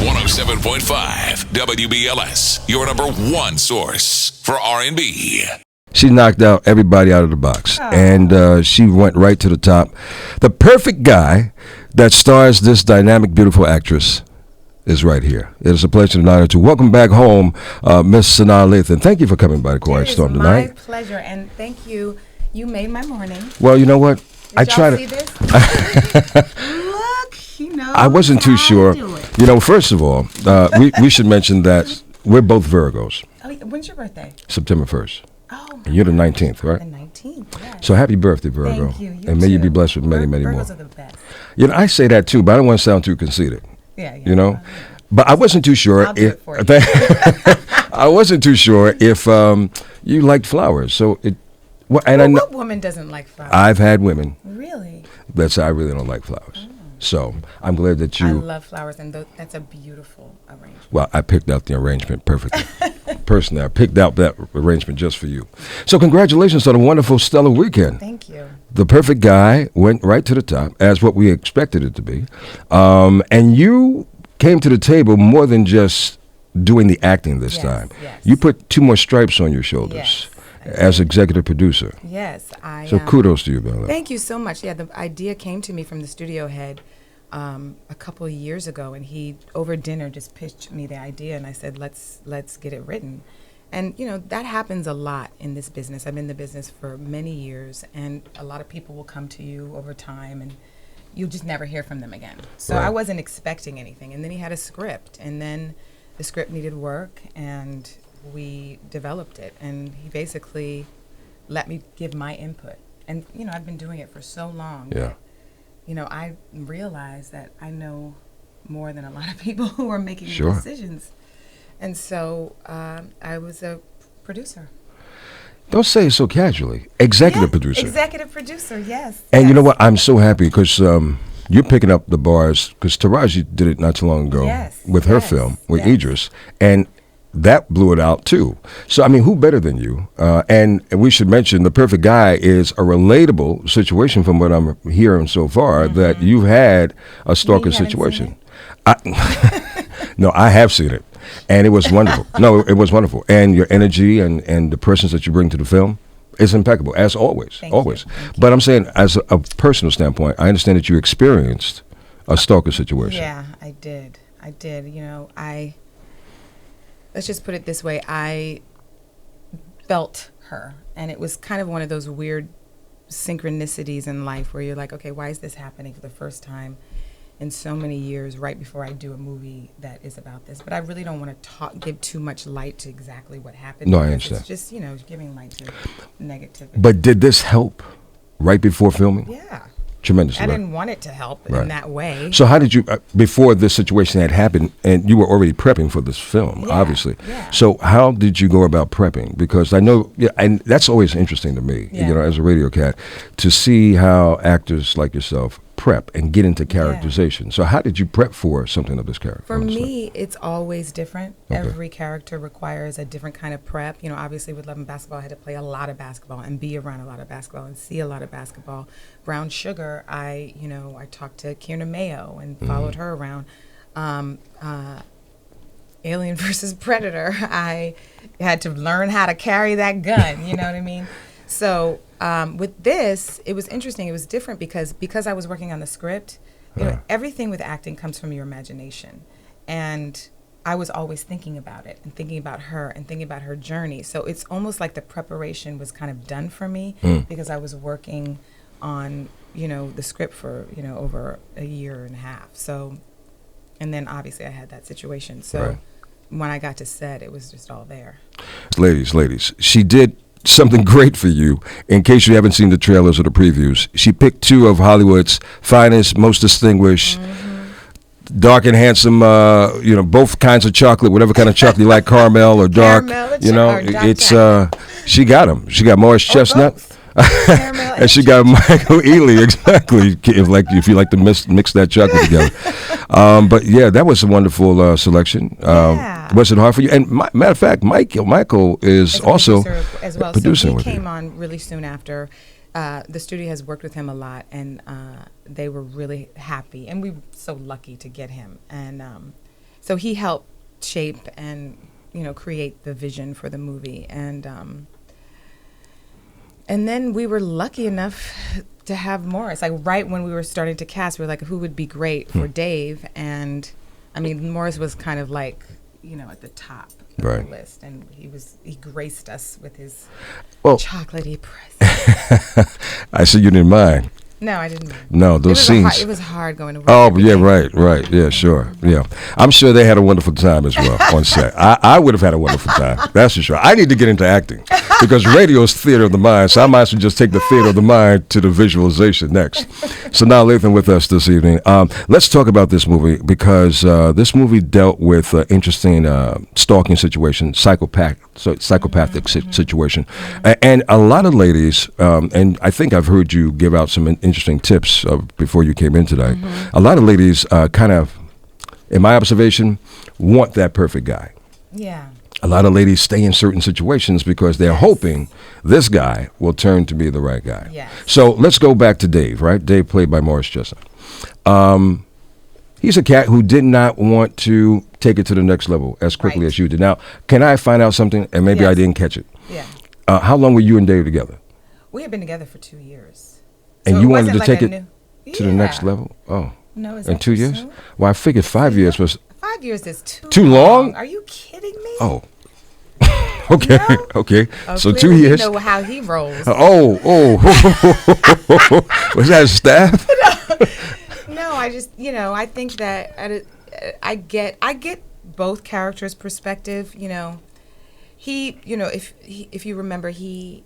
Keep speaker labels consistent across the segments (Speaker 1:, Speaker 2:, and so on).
Speaker 1: 107.5 WBLS, your number one source for R&B.
Speaker 2: She knocked out everybody out of the box, and she went right to the top. The perfect guy that stars this dynamic, beautiful actress is right here. It is a pleasure and honor to welcome back home Miss Sanaa Lathan. Thank you for coming by the Quiet Storm tonight.
Speaker 3: My pleasure, and thank you. You made my morning.
Speaker 2: Well, you know what?
Speaker 3: Did y'all see this? Look, he knows
Speaker 2: I wasn't too sure.
Speaker 3: Do it.
Speaker 2: You know, first of all, we should mention that we're both Virgos.
Speaker 3: Oh, when's your birthday?
Speaker 2: September 1st.
Speaker 3: Oh,
Speaker 2: And you're the 19th, right?
Speaker 3: the 19th. Yes.
Speaker 2: So happy birthday, Virgo.
Speaker 3: Thank you.
Speaker 2: And may you be blessed with many, many
Speaker 3: Virgos
Speaker 2: more.
Speaker 3: are the best.
Speaker 2: You know, I say that too, but I don't want to sound too conceited.
Speaker 3: Yeah.
Speaker 2: You know? But I wasn't too sure
Speaker 3: I'll do it for you.
Speaker 2: I wasn't too sure if you liked flowers. So it
Speaker 3: Well, what woman doesn't like flowers?
Speaker 2: I've had women
Speaker 3: Really?
Speaker 2: that say I really don't like flowers. So I'm glad that
Speaker 3: I
Speaker 2: you.
Speaker 3: love flowers, and that's a beautiful arrangement.
Speaker 2: Well, I picked out the arrangement perfectly. Personally, I picked out that arrangement just for you. So congratulations on a wonderful, stellar weekend.
Speaker 3: Thank you.
Speaker 2: The perfect guy went right to the top, as what we expected it to be. And you came to the table more than just doing the acting this time.
Speaker 3: Yes.
Speaker 2: You put 2 more stripes on your shoulders as executive producer.
Speaker 3: Yes,
Speaker 2: So kudos to you, Bella.
Speaker 3: Thank you so much. Yeah, the idea came to me from the studio head a couple of years ago, and he over dinner just pitched me the idea, and I said, let's get it written. And you know, that happens a lot in this business. I've been in the business for many years, and a lot of people will come to you over time, and you'll just never hear from them again. So
Speaker 2: Right.
Speaker 3: I wasn't expecting anything, and then he had a script, and then the script needed work, and we developed it, and he basically let me give my input. And you know, I've been doing it for so long.
Speaker 2: Yeah.
Speaker 3: That, you know, I realized that I know more than a lot of people who are making
Speaker 2: Sure.
Speaker 3: decisions. And so I was a producer.
Speaker 2: Don't say it so casually. Executive
Speaker 3: Yeah,
Speaker 2: producer.
Speaker 3: Executive producer, yes.
Speaker 2: And you know
Speaker 3: yes.
Speaker 2: what? I'm so happy because you're picking up the bars, because Taraji did it not too long ago
Speaker 3: Yes,
Speaker 2: with her
Speaker 3: yes,
Speaker 2: film, with
Speaker 3: yes.
Speaker 2: Idris. And that blew it out too. So, I mean, who better than you? And we should mention The Perfect Guy is a relatable situation from what I'm hearing so far, that you've had a stalker
Speaker 3: You haven't
Speaker 2: situation. No, I have seen it. And it was wonderful. No, it was wonderful. And your energy and the presence that you bring to the film is impeccable, as always.
Speaker 3: Thank
Speaker 2: always.
Speaker 3: you. Thank
Speaker 2: But I'm saying, as a personal standpoint, I understand that you experienced a stalker situation.
Speaker 3: Yeah, I did. You know, let's just put it this way. I felt her, and it was kind of one of those weird synchronicities in life where you're like, okay, why is this happening for the first time in so many years right before I do a movie that is about this? But I really don't want to give too much light to exactly what happened.
Speaker 2: No, I
Speaker 3: because
Speaker 2: understand.
Speaker 3: It's just, you know, giving light to negativity.
Speaker 2: But did this help right before filming?
Speaker 3: Yeah.
Speaker 2: Tremendously.
Speaker 3: I
Speaker 2: right?
Speaker 3: didn't want it to help
Speaker 2: Right.
Speaker 3: in that way.
Speaker 2: So how did you, before this situation had happened, and you were already prepping for this film,
Speaker 3: Yeah,
Speaker 2: obviously.
Speaker 3: yeah.
Speaker 2: So how did you go about prepping? Because I know, and that's always interesting to me,
Speaker 3: Yeah.
Speaker 2: you know, as a radio cat, to see how actors like yourself prep and get into characterization. So how did you prep for something of this character?
Speaker 3: For me, it's always different.
Speaker 2: Okay.
Speaker 3: Every character requires a different kind of prep. You know, obviously with Love and Basketball, I had to play a lot of basketball and be around a lot of basketball and see a lot of basketball. Brown Sugar, I talked to Kierna Mayo and followed her around. Alien versus Predator, I had to learn how to carry that gun, you know what I mean? So with this, it was interesting. It was different because I was working on the script. You know, everything with acting comes from your imagination, and I was always thinking about it and thinking about her and thinking about her journey. So it's almost like the preparation was kind of done for me because I was working on the script for over a year and a half. So, and then obviously I had that situation. So
Speaker 2: Right.
Speaker 3: when I got to set, it was just all there.
Speaker 2: Ladies, she did something great for you. In case you haven't seen the trailers or the previews, she picked 2 of Hollywood's finest, most distinguished, dark and handsome, both kinds of chocolate, whatever kind of chocolate you like, caramel or dark.
Speaker 3: Caramel
Speaker 2: Or
Speaker 3: or dark
Speaker 2: it's she got them. She got Morris Chestnut.
Speaker 3: Both. Caramel
Speaker 2: And she got Michael Ealy, exactly. If you like to mix that chocolate together. But yeah, that was a wonderful selection.
Speaker 3: Yeah.
Speaker 2: Was it hard for you? And matter of fact, Michael is
Speaker 3: As a
Speaker 2: also
Speaker 3: producer as well.
Speaker 2: producing
Speaker 3: So he
Speaker 2: with
Speaker 3: came
Speaker 2: you.
Speaker 3: on really soon after. The studio has worked with him a lot, and they were really happy, and we were so lucky to get him. And so he helped shape and create the vision for the movie, and then we were lucky enough to have Morris. Like right when we were starting to cast, we were like, who would be great for Dave? And I mean, Morris was kind of like, at the top of the list, and he graced us with his chocolatey presence.
Speaker 2: I see you didn't mind.
Speaker 3: No, I didn't.
Speaker 2: No, those scenes.
Speaker 3: It was hard going to work.
Speaker 2: Oh, yeah, right. Yeah, sure. Yeah. I'm sure they had a wonderful time as well on set. I would have had a wonderful time. That's for sure. I need to get into acting because radio is theater of the mind, so I might as well just take the theater of the mind to the visualization next. Sanaa Lathan with us this evening. Let's talk about this movie because this movie dealt with interesting stalking situation, psychopathic situation. And a lot of ladies, and I think I've heard you give out some interesting tips before you came in today. A lot of ladies kind of, in my observation, want that perfect guy.
Speaker 3: Yeah.
Speaker 2: A lot of ladies stay in certain situations because they're hoping this guy will turn to be the right guy.
Speaker 3: Yes.
Speaker 2: So let's go back to Dave, right? Dave played by Morris Chestnut. He's a cat who did not want to take it to the next level as quickly as you did. Now, can I find out something? And maybe I didn't catch it.
Speaker 3: Yeah.
Speaker 2: How long were you and Dave together?
Speaker 3: We had been together for 2 years.
Speaker 2: And
Speaker 3: So
Speaker 2: you
Speaker 3: it
Speaker 2: wanted to
Speaker 3: wasn't
Speaker 2: take
Speaker 3: like
Speaker 2: it to the next level? Oh.
Speaker 3: No, is
Speaker 2: In
Speaker 3: that
Speaker 2: 2
Speaker 3: too
Speaker 2: years?
Speaker 3: soon?
Speaker 2: Well, I figured 5 years was
Speaker 3: 5 years is
Speaker 2: too long.
Speaker 3: Are you kidding me?
Speaker 2: Oh. Okay.
Speaker 3: No?
Speaker 2: Okay. So 2
Speaker 3: Clearly
Speaker 2: years.
Speaker 3: You know how he rolls.
Speaker 2: Oh. Was that his staff?
Speaker 3: No, I just I think that I get both characters' perspective. He if you remember he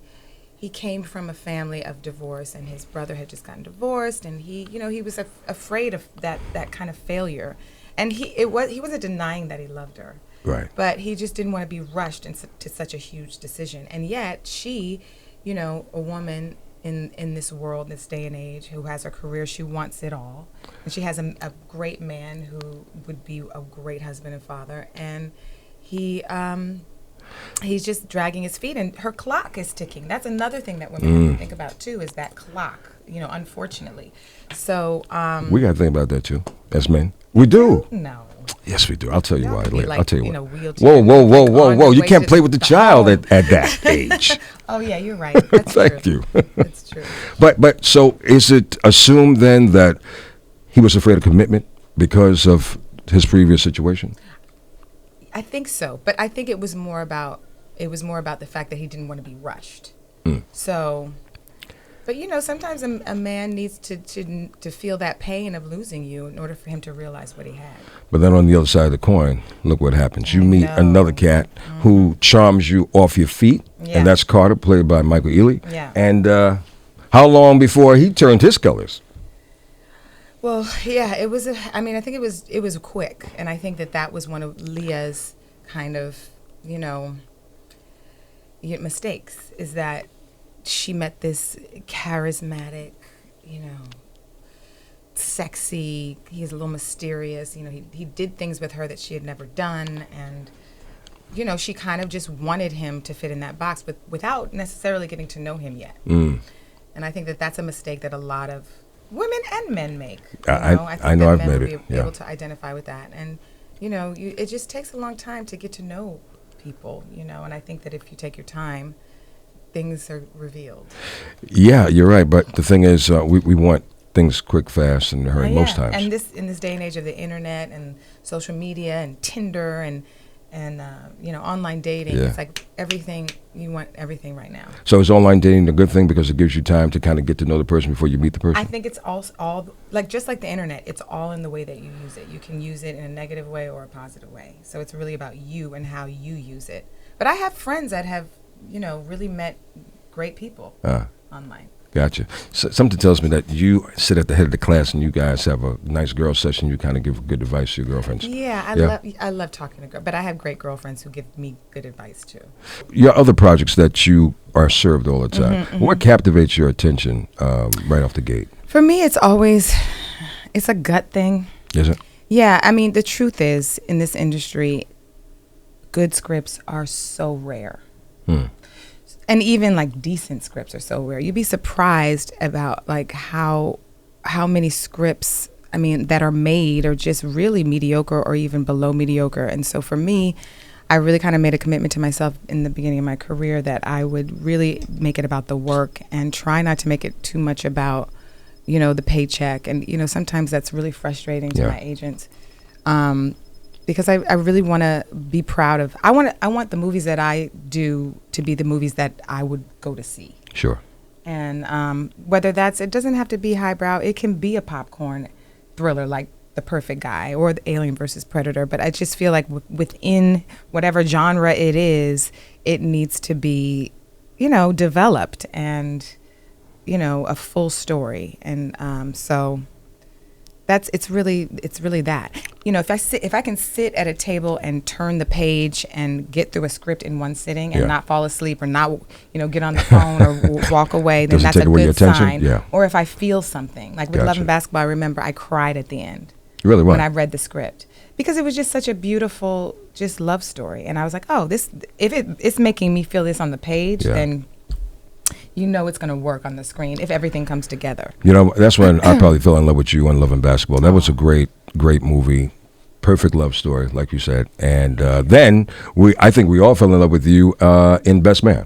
Speaker 3: came from a family of divorce, and his brother had just gotten divorced, and he was afraid of that kind of failure, and he wasn't denying that he loved her.
Speaker 2: Right.
Speaker 3: But he just didn't want to be rushed into such a huge decision. And yet she, a woman in this world, this day and age, who has a career, she wants it all. And she has a great man who would be a great husband and father. And he's just dragging his feet, and her clock is ticking. That's another thing that women have to think about too, is that clock, unfortunately. So
Speaker 2: we got to think about that too, as men. We do.
Speaker 3: No.
Speaker 2: Yes, we do. I'll tell you why later.
Speaker 3: Like,
Speaker 2: I'll tell you why.
Speaker 3: wheelchair,
Speaker 2: Whoa. You can't play with the child
Speaker 3: home.
Speaker 2: at that age.
Speaker 3: Oh, yeah, you're right. That's
Speaker 2: Thank
Speaker 3: true.
Speaker 2: you.
Speaker 3: That's true.
Speaker 2: But so is it assumed then that he was afraid of commitment because of his previous situation?
Speaker 3: I think so, but I think it was more about the fact that he didn't want to be rushed. So, but sometimes a man needs to feel that pain of losing you in order for him to realize what he had.
Speaker 2: But then on the other side of the coin, look what happens. You meet another cat who charms you off your feet, and that's Carter, played by Michael Ealy.
Speaker 3: Yeah.
Speaker 2: And how long before he turned his colors?
Speaker 3: Well, yeah, it was. I think it was quick, and I think that was one of Leah's kind of, mistakes, is that she met this charismatic, sexy. He's a little mysterious. He did things with her that she had never done, and she kind of just wanted him to fit in that box, but without necessarily getting to know him yet. And I think that that's a mistake that a lot of women and men make.
Speaker 2: I know I've made it.
Speaker 3: Be able to identify with that, and it just takes a long time to get to know people. And I think that if you take your time, things are revealed. Yeah,
Speaker 2: you're right. But the thing is, we want things quick, fast, and hurry most times.
Speaker 3: And in this day and age of the internet and social media and Tinder and online dating, it's like everything, you want everything right now.
Speaker 2: So is online dating a good thing because it gives you time to kind of get to know the person before you meet the person?
Speaker 3: I think it's all like, just like the internet, it's all in the way that you use it. You can use it in a negative way or a positive way. So it's really about you and how you use it. But I have friends that have, really met great people online.
Speaker 2: Gotcha. So, something tells me that you sit at the head of the class and you guys have a nice girl session. You kind of give good advice to your girlfriends.
Speaker 3: Yeah, I love talking to girls, but I have great girlfriends who give me good advice too.
Speaker 2: Your other projects that you are served all the time, what captivates your attention right off the gate?
Speaker 3: For me, it's a gut thing.
Speaker 2: Is it?
Speaker 3: Yeah, the truth is, in this industry, good scripts are so rare. And even like decent scripts are so rare. You'd be surprised about like how many scripts. that are made are just really mediocre or even below mediocre. And so for me, I really kind of made a commitment to myself in the beginning of my career that I would really make it about the work and try not to make it too much about, the paycheck. And, sometimes that's really frustrating to my agents. Because I really want to be proud of, I want the movies that I do to be the movies that I would go to see.
Speaker 2: Sure.
Speaker 3: And whether it doesn't have to be highbrow, it can be a popcorn thriller like The Perfect Guy or The Alien versus Predator. But I just feel like within whatever genre it is, it needs to be, developed and, a full story. And so it's really that. If I can sit at a table and turn the page and get through a script in one sitting and not fall asleep or not, get on the phone or walk away, then that's a good sign.
Speaker 2: Yeah.
Speaker 3: Or if I feel something, like with Love and Basketball, I remember I cried at the end.
Speaker 2: Really?
Speaker 3: When I read the script, because it was just such a beautiful, just love story, and I was like, oh, if it's making me feel this on the page, then it's going to work on the screen if everything comes together.
Speaker 2: That's when I probably fell in love with you on Love and Basketball. That was a great movie. Perfect love story, like you said. And then I think we all fell in love with you in Best Man.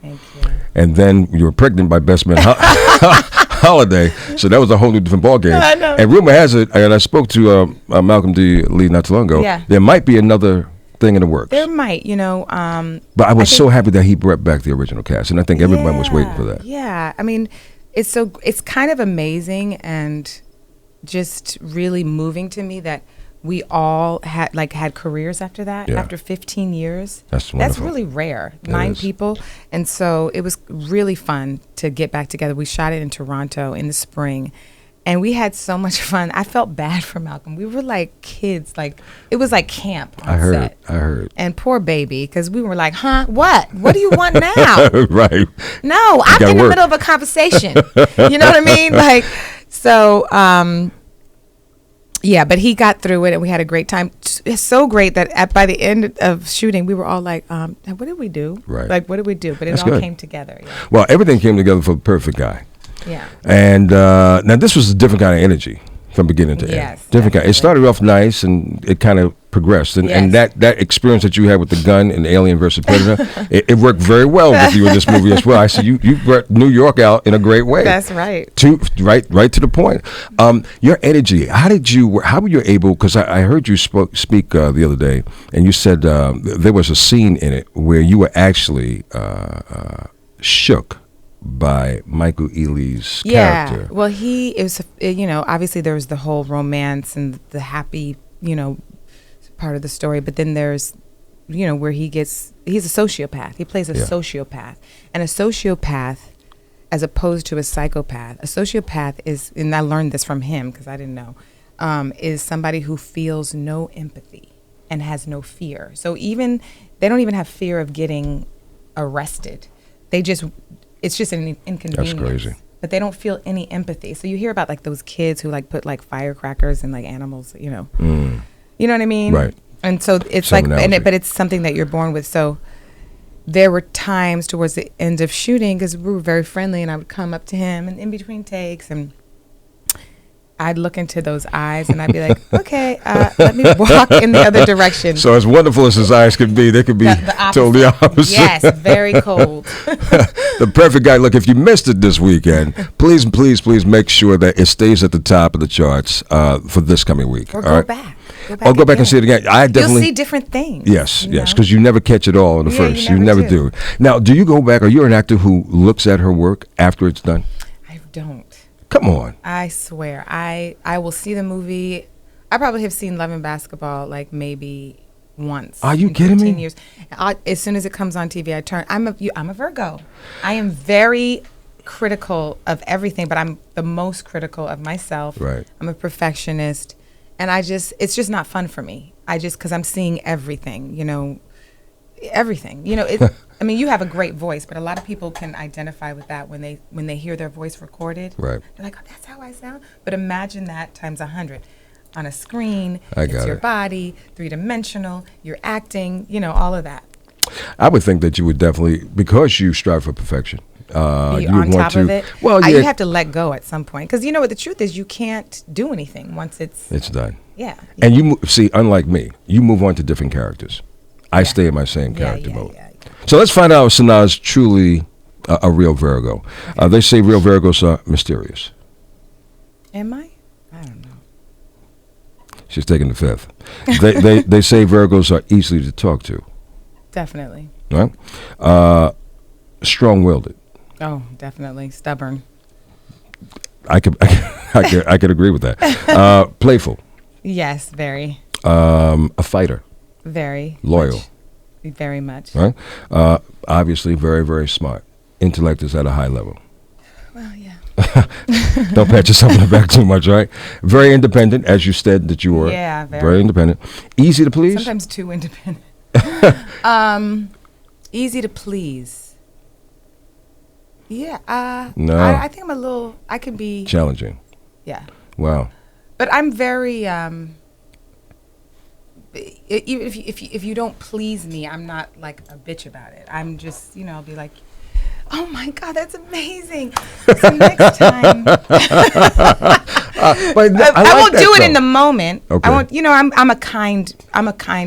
Speaker 3: Thank you.
Speaker 2: And then you were pregnant by Best Man Holiday, so that was a whole new different ballgame.
Speaker 3: I know.
Speaker 2: And rumor has it, and I spoke to Malcolm D. Lee not too long ago, there might be another thing in the works.
Speaker 3: There might,
Speaker 2: but I was so happy that he brought back the original cast, and I think everyone was waiting for that.
Speaker 3: Yeah, it's kind of amazing and just really moving to me that we all had careers after that, after 15 years.
Speaker 2: That's wonderful.
Speaker 3: That's really rare. 9 people. And so it was really fun to get back together. We shot it in Toronto in the spring. And we had so much fun. I felt bad for Malcolm. We were like kids. It was like camp on set.
Speaker 2: I heard.
Speaker 3: And poor baby, because we were like, huh, what? What do you want now?
Speaker 2: Right.
Speaker 3: No, I'm in the middle of a conversation. You know what I mean? But he got through it, and we had a great time. It's so great that by the end of shooting, we were all like, what did we do?
Speaker 2: Right.
Speaker 3: What did we do? But it
Speaker 2: That's
Speaker 3: all
Speaker 2: good.
Speaker 3: came together. Yeah.
Speaker 2: Well, everything came together for The Perfect Guy.
Speaker 3: Yeah.
Speaker 2: And now this was a different kind of energy from beginning to end.
Speaker 3: Yes.
Speaker 2: Different kind. It started off nice, and it kind of progressed. And that experience that you had with the gun in Alien versus Predator, it worked very well with you in this movie as well. I see you brought New York out in a great way.
Speaker 3: That's right.
Speaker 2: Right to the point. Your energy. How were you able? Because I heard you speak the other day, and you said there was a scene in it where you were actually shook by Michael Ealy's character.
Speaker 3: Yeah. Well, obviously there was the whole romance and the happy, part of the story, but then there's, where he's a sociopath. He plays a sociopath. And a sociopath, as opposed to a psychopath, a sociopath is, and I learned this from him because I didn't know, is somebody who feels no empathy and has no fear. So they don't even have fear of getting arrested. It's just an inconvenience.
Speaker 2: That's crazy.
Speaker 3: But they don't feel any empathy. So you hear about those kids who put firecrackers in animals, You know what I mean?
Speaker 2: Right.
Speaker 3: And so it's but it's something that you're born with. So there were times towards the end of shooting, because we were very friendly, and I would come up to him and in between takes, and I'd look into those eyes, and I'd be like, okay, let me walk in the other direction.
Speaker 2: So as wonderful as his eyes could be, they could be totally opposite.
Speaker 3: Yes, very cold.
Speaker 2: The Perfect Guy. Look, if you missed it this weekend, please make sure that it stays at the top of the charts for this coming week.
Speaker 3: Or
Speaker 2: go
Speaker 3: back.
Speaker 2: Go back and see it again.
Speaker 3: You'll see different things.
Speaker 2: Yes, because you never catch it all in the first. You never do. Now, do you go back? Are you an actor who looks at her work after it's done?
Speaker 3: I don't.
Speaker 2: Come on.
Speaker 3: I swear. I will see the movie. I probably have seen Love and Basketball maybe once.
Speaker 2: Are you kidding me?
Speaker 3: 15 years. As soon as it comes on TV, I turn. I'm a Virgo. I am very critical of everything, but I'm the most critical of myself.
Speaker 2: Right.
Speaker 3: I'm a perfectionist, and it's just not fun for me. Because I'm seeing everything, everything. You have a great voice, but a lot of people can identify with that when they hear their voice recorded.
Speaker 2: Right.
Speaker 3: They're like, oh, that's how I sound. But imagine that times 100 on a screen.
Speaker 2: I got
Speaker 3: it's your
Speaker 2: it.
Speaker 3: body, 3-dimensional. You're acting. All of that.
Speaker 2: I would think that you would definitely, because you strive for perfection,
Speaker 3: Be
Speaker 2: you would
Speaker 3: on
Speaker 2: want
Speaker 3: top
Speaker 2: to.
Speaker 3: of it.
Speaker 2: Well,
Speaker 3: You
Speaker 2: yeah,
Speaker 3: have to let go at some point because you know what the truth is. You can't do anything once it's
Speaker 2: done.
Speaker 3: yeah.
Speaker 2: And see, unlike me, you move on to different characters. I stay in my same
Speaker 3: Yeah,
Speaker 2: character
Speaker 3: yeah,
Speaker 2: mode.
Speaker 3: yeah.
Speaker 2: So let's find out if Sanaa is truly a real Virgo. They say real Virgos are mysterious.
Speaker 3: Am I? I don't know.
Speaker 2: She's taking the fifth. They say Virgos are easily to talk to.
Speaker 3: Definitely.
Speaker 2: Right? Strong-willed.
Speaker 3: Oh, definitely stubborn.
Speaker 2: I could agree with that. Playful.
Speaker 3: Yes, very.
Speaker 2: A fighter.
Speaker 3: Very.
Speaker 2: Loyal.
Speaker 3: Much. Very much.
Speaker 2: Right? Obviously, very, very smart. Intellect is at a high level.
Speaker 3: Well, yeah.
Speaker 2: Don't pat yourself on the back too much, right? Very independent, as you said that you were.
Speaker 3: Yeah,
Speaker 2: very independent. Easy to please.
Speaker 3: Sometimes too independent. Easy to please. Yeah.
Speaker 2: No.
Speaker 3: I think I'm a little. I can be
Speaker 2: Challenging.
Speaker 3: Yeah.
Speaker 2: Wow.
Speaker 3: But I'm very. Even if you don't please me, I'm not like a bitch about it. I'm just I'll be like, oh my God, that's amazing. So next time,
Speaker 2: I
Speaker 3: won't do it in the moment.
Speaker 2: Okay.
Speaker 3: I won't. I'm a kind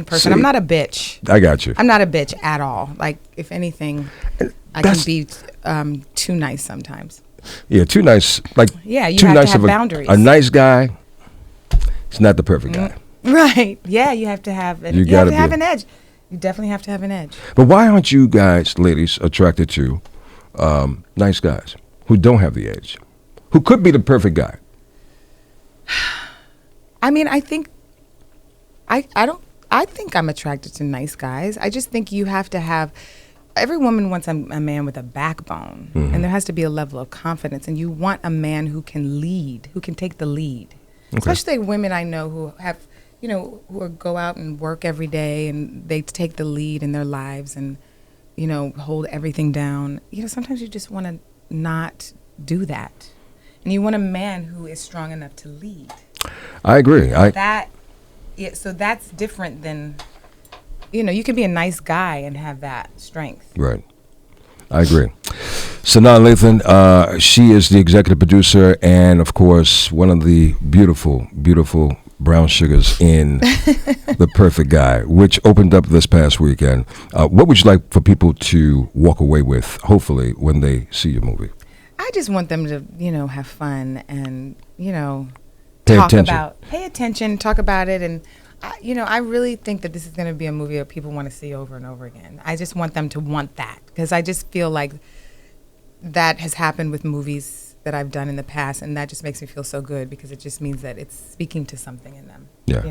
Speaker 3: person.
Speaker 2: See,
Speaker 3: I'm not a bitch.
Speaker 2: I got you.
Speaker 3: I'm not a bitch at all. Like if anything, I can be too nice sometimes.
Speaker 2: Yeah, too nice. Like
Speaker 3: Yeah, you
Speaker 2: too
Speaker 3: have
Speaker 2: nice
Speaker 3: to have
Speaker 2: of
Speaker 3: boundaries.
Speaker 2: A nice guy. He's not the perfect guy.
Speaker 3: Right. Yeah, you have to have an,
Speaker 2: You
Speaker 3: you have
Speaker 2: gotta
Speaker 3: to have
Speaker 2: be-
Speaker 3: an edge. You definitely have to have an edge.
Speaker 2: But why aren't you guys, ladies, attracted to nice guys who don't have the edge, who could be the perfect guy?
Speaker 3: I mean, I think I think I'm attracted to nice guys. I just think you have to have every woman wants a man with a backbone, and there has to be a level of confidence, and you want a man who can lead, who can take the lead.
Speaker 2: Okay.
Speaker 3: Especially women I know who have, who go out and work every day and they take the lead in their lives and, hold everything down. Sometimes you just want to not do that. And you want a man who is strong enough to lead.
Speaker 2: I agree.
Speaker 3: So that's different than, you can be a nice guy and have that strength.
Speaker 2: Right. I agree. Sanaa Lathan, she is the executive producer and, of course, one of the beautiful, beautiful brown sugars in The Perfect Guy, which opened up this past weekend. What would you like for people to walk away with, hopefully, when they see your movie?
Speaker 3: I just want them to, have fun and,
Speaker 2: Pay
Speaker 3: attention, talk about it. And, I really think that this is going to be a movie that people want to see over and over again. I just want them to want that because I just feel like that has happened with movies that I've done in the past, and that just makes me feel so good because it just means that it's speaking to something in them.
Speaker 2: Yeah.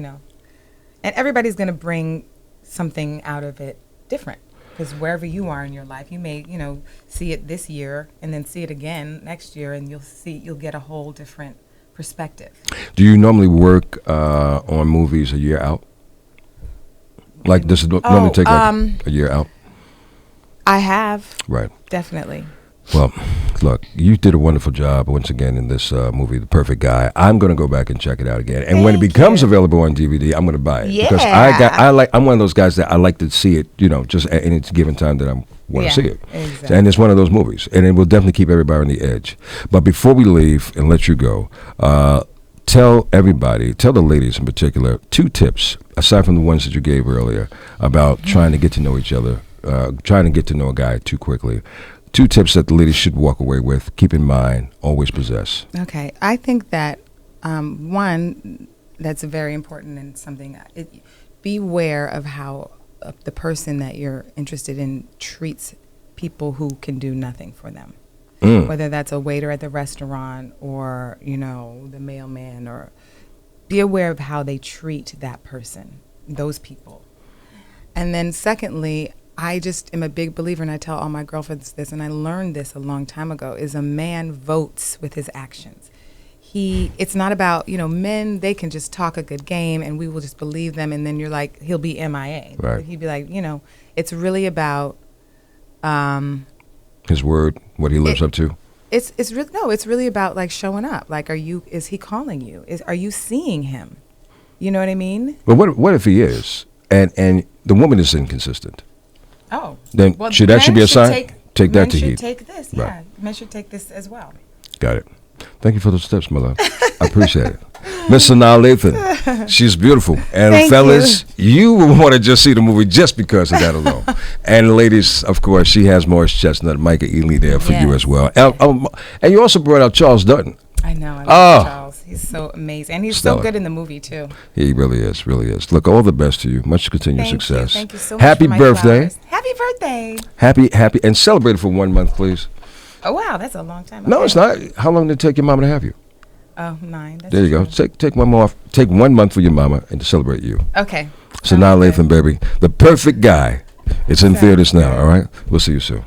Speaker 3: And everybody's going to bring something out of it different because wherever you are in your life, you may, see it this year and then see it again next year, and you'll get a whole different perspective.
Speaker 2: Do you normally work on movies a year out? Like, does it normally take a year out?
Speaker 3: I have.
Speaker 2: Right.
Speaker 3: Definitely.
Speaker 2: Well, look, you did a wonderful job once again in this movie, The Perfect Guy. I'm going to go back and check it out again, and when it becomes available on DVD, I'm going to buy it because I'm one of those guys that I like to see it, just at any given time that I want to see it.
Speaker 3: Exactly.
Speaker 2: And it's one of those movies, and it will definitely keep everybody on the edge. But before we leave and let you go, tell the ladies in particular, 2 tips aside from the ones that you gave earlier about trying to get to know each other, trying to get to know a guy too quickly. 2 tips that the ladies should walk away with, keep in mind, always possess.
Speaker 3: Okay. I think that, one, that's very important and something, beware of how the person that you're interested in treats people who can do nothing for them. Whether that's a waiter at the restaurant or, the mailman, or be aware of how they treat that person, those people. And then secondly, I just am a big believer, and I tell all my girlfriends this, and I learned this a long time ago, is a man votes with his actions. It's not about, men, they can just talk a good game and we will just believe them, and then you're like, he'll be MIA.
Speaker 2: Right.
Speaker 3: He'd be like, it's really about
Speaker 2: his word, what he lives up to.
Speaker 3: It's really about like showing up. Like, is he calling you? Are you seeing him? You know what I mean?
Speaker 2: But what if he is, and the woman is inconsistent?
Speaker 3: Oh,
Speaker 2: Then should that be a sign? take that to
Speaker 3: Men
Speaker 2: heat.
Speaker 3: should take this,
Speaker 2: Right.
Speaker 3: yeah. Men should take this as well.
Speaker 2: Got it. Thank you for those tips, my love. I appreciate it. Miss Sanaa Lathan, she's beautiful. And
Speaker 3: Thank
Speaker 2: fellas, you will want to just see the movie just because of that alone. And ladies, of course, she has Morris Chestnut, Michael Ealy there for you
Speaker 3: Yes.
Speaker 2: as well. And you also brought out Charles Dutton.
Speaker 3: I know. I
Speaker 2: Oh.
Speaker 3: love Charles. He's so amazing. And he's
Speaker 2: Stellar.
Speaker 3: so good in the movie, too.
Speaker 2: He really is, really is. Look, all the best to you. Much continued
Speaker 3: Thank
Speaker 2: success.
Speaker 3: you. Thank you so much
Speaker 2: Happy
Speaker 3: for my
Speaker 2: birthday.
Speaker 3: flowers. Happy birthday.
Speaker 2: Happy, and celebrate it for 1 month, please.
Speaker 3: Oh, wow. That's a long time.
Speaker 2: No,
Speaker 3: Okay.
Speaker 2: it's not. How long did it take your mama to have you?
Speaker 3: Oh, 9. That's
Speaker 2: There you go.
Speaker 3: true.
Speaker 2: Take 1 more off. Take 1 month for your mama and to celebrate you.
Speaker 3: Okay.
Speaker 2: Sanaa
Speaker 3: Sounds good.
Speaker 2: Lathan, baby. The Perfect Guy. It's in theaters now, all right? We'll see you soon.